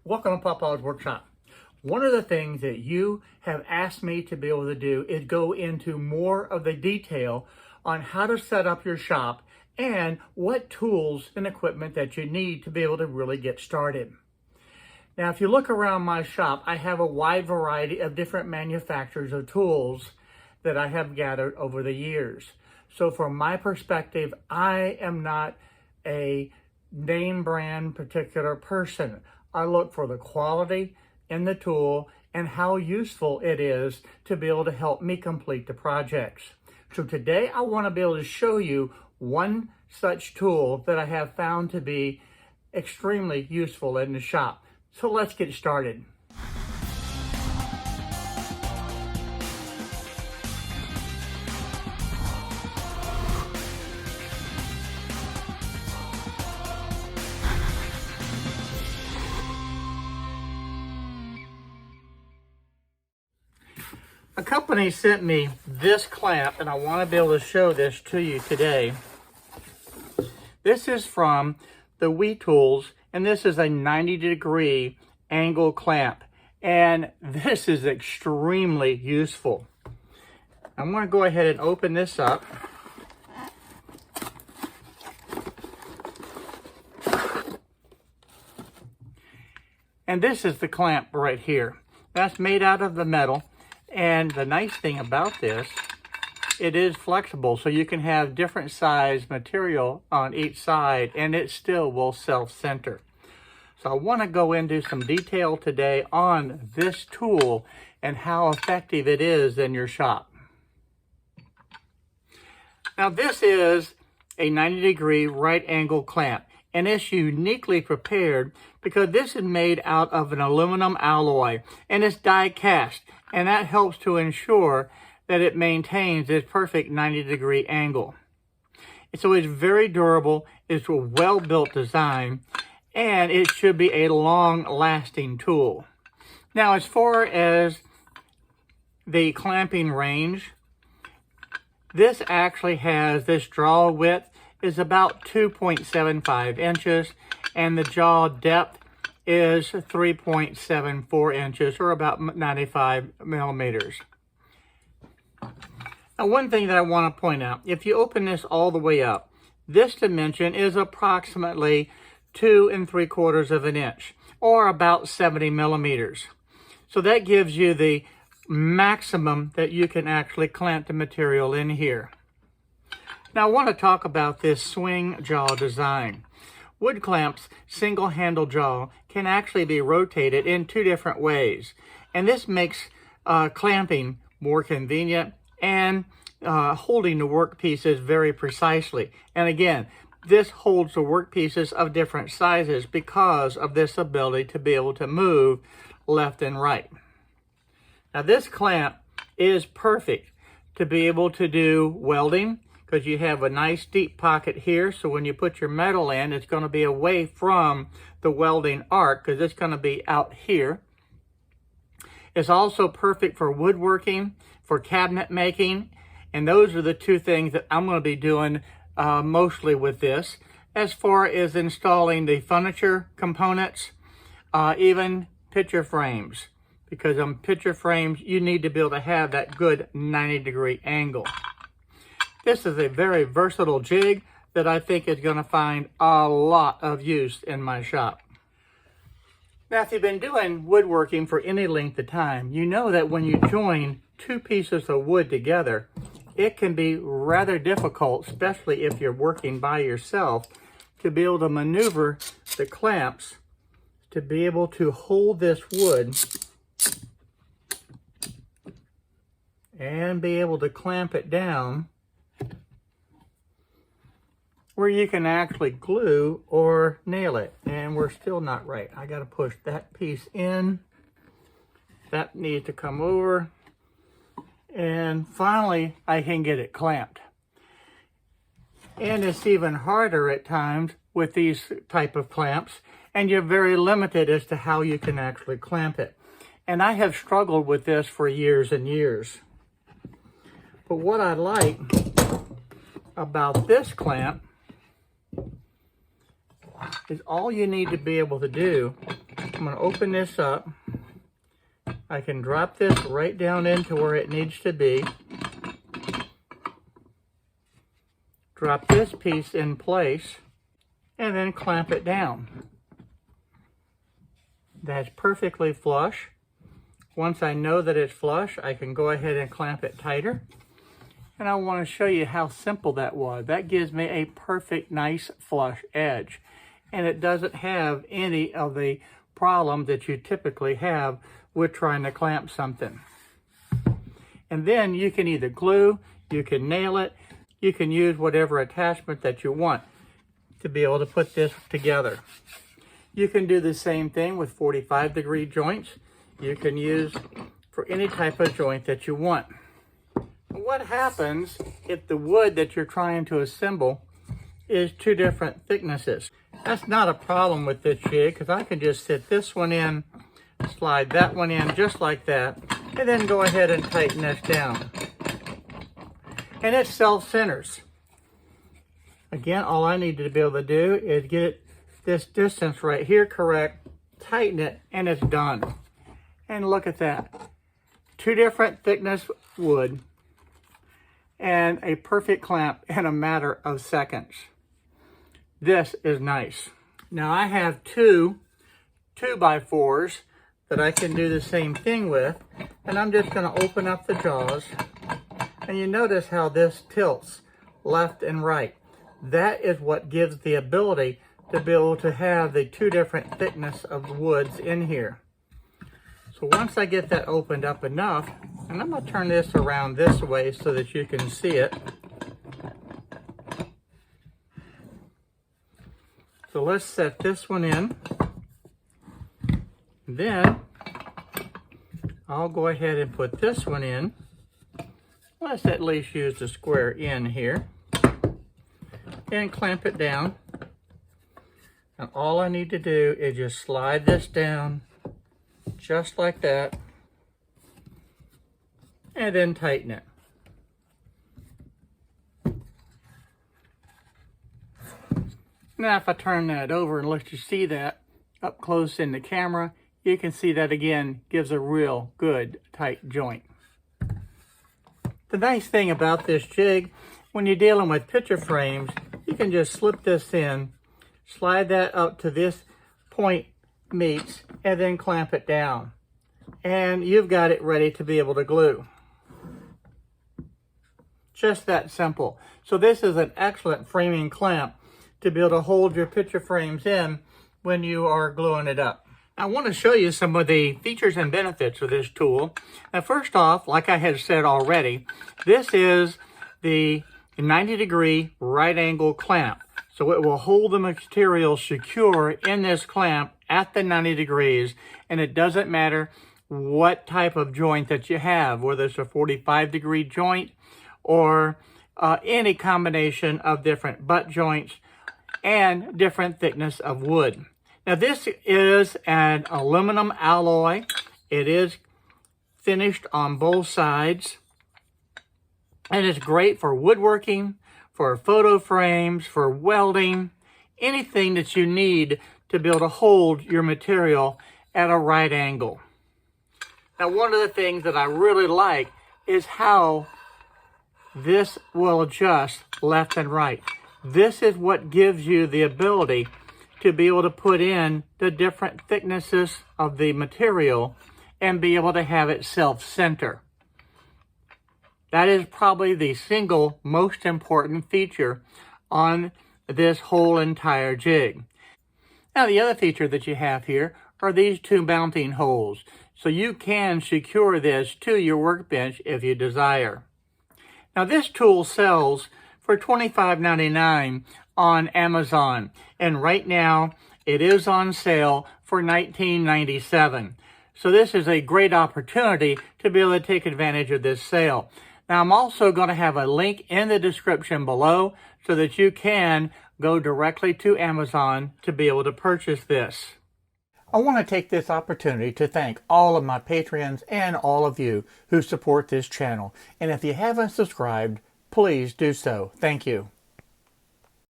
Welcome to Papa's Workshop. One of the things that you have asked me to be able to do is go into more of the detail on how to set up your shop and what tools and equipment that you need to be able to really get started. Now, if you look around my shop, I have a wide variety of different manufacturers of tools that I have gathered over the years. So from my perspective, I am not a name brand particular person. I look for the quality in the tool and how useful it is to be able to help me complete the projects. So today I want to be able to show you one such tool that I have found to be extremely useful in the shop. So let's get started. A company sent me this clamp, and I want to be able to show this to you today. This is from the Wetols, and this is a 90-degree angle clamp, and this is extremely useful. I'm going to go ahead and open this up. And this is the clamp right here. That's made out of the metal. And the nice thing about this, it is flexible, so you can have different size material on each side and it still will self-center. So I want to go into some detail today on this tool and how effective it is in your shop. Now this is a 90-degree right angle clamp, and it's uniquely prepared because this is made out of an aluminum alloy and it's die cast, and that helps to ensure that it maintains its perfect 90-degree angle. So it's very durable, it's a well-built design, and it should be a long-lasting tool. Now, as far as the clamping range, this actually has, this jaw width is about 2.75 inches, and the jaw depth is 3.74 inches, or about 95 millimeters. Now, one thing that I want to point out, if you open this all the way up, this dimension is approximately 2 3/4 of an inch, or about 70 millimeters. So that gives you the maximum that you can actually clamp the material in here. Now, I want to talk about this swing jaw design. Wood clamps, single handle jaw, can actually be rotated in two different ways. And this makes clamping more convenient and holding the workpieces very precisely. And again, this holds the workpieces of different sizes because of this ability to be able to move left and right. Now this clamp is perfect to be able to do welding, because you have a nice deep pocket here, so when you put your metal in, it's going to be away from the welding arc, because it's going to be out here. It's also perfect for woodworking, for cabinet making, and those are the two things that I'm going to be doing mostly with this. As far as installing the furniture components, even picture frames, because on picture frames, you need to be able to have that good 90-degree angle. This is a very versatile jig that I think is going to find a lot of use in my shop. Now, if you've been doing woodworking for any length of time, you know that when you join two pieces of wood together, it can be rather difficult, especially if you're working by yourself, to be able to maneuver the clamps to be able to hold this wood and be able to clamp it down where you can actually glue or nail it. And we're still not right. I got to push that piece in. That needs to come over. And finally, I can get it clamped. And it's even harder at times with these type of clamps, and you're very limited as to how you can actually clamp it. And I have struggled with this for years and years. But what I like about this clamp is all you need to be able to do I'm going to open this up. I can drop this right down into where it needs to be. Drop this piece in place and then clamp it down. That's perfectly flush. Once I know that it's flush, I can go ahead and clamp it tighter. And I want to show you how simple that was. That gives me a perfect, nice, flush edge. And it doesn't have any of the problem that you typically have with trying to clamp something. And then you can either glue, you can nail it, you can use whatever attachment that you want to be able to put this together. You can do the same thing with 45-degree joints. You can use for any type of joint that you want. What happens if the wood that you're trying to assemble is two different thicknesses? That's not a problem with this jig, because I can just sit this one in, slide that one in just like that, and then go ahead and tighten this down. And it self-centers. Again, all I need to be able to do is get this distance right here correct, tighten it, and it's done. And look at that. Two different thickness wood and a perfect clamp in a matter of seconds. This is nice. Now I have two 2x4s that I can do the same thing with, and I'm just going to open up the jaws, and you notice how this tilts left and right. That is what gives the ability to be able to have the two different thickness of woods in here. So once I get that opened up enough, and I'm going to turn this around this way so that you can see it. So let's set this one in. Then I'll go ahead and put this one in. Let's at least use the square end here. And clamp it down. And all I need to do is just slide this down just like that, and then tighten it. Now if I turn that over and let you see that up close in the camera, you can see that again gives a real good tight joint. The nice thing about this jig, when you're dealing with picture frames, you can just slip this in, slide that up to this point meets, and then clamp it down. And you've got it ready to be able to glue. Just that simple. So this is an excellent framing clamp to be able to hold your picture frames in when you are gluing it up. I want to show you some of the features and benefits of this tool. Now first off, like I had said already, this is the 90-degree right angle clamp. So it will hold the material secure in this clamp at the 90 degrees, and it doesn't matter what type of joint that you have, whether it's a 45-degree joint or any combination of different butt joints and different thickness of wood. Now this is an aluminum alloy. It is finished on both sides, and it's great for woodworking, for photo frames, for welding, anything that you need to be able to hold your material at a right angle. Now one of the things that I really like is how this will adjust left and right. This is what gives you the ability to be able to put in the different thicknesses of the material and be able to have it self-center. That is probably the single most important feature on this whole entire jig. Now the other feature that you have here are these two mounting holes. So you can secure this to your workbench if you desire. Now this tool sells for $25.99 on Amazon, and right now it is on sale for $19.97. So this is a great opportunity to be able to take advantage of this sale. Now I'm also going to have a link in the description below so that you can go directly to Amazon to be able to purchase this. I want to take this opportunity to thank all of my patrons and all of you who support this channel. And if you haven't subscribed, please do so. Thank you.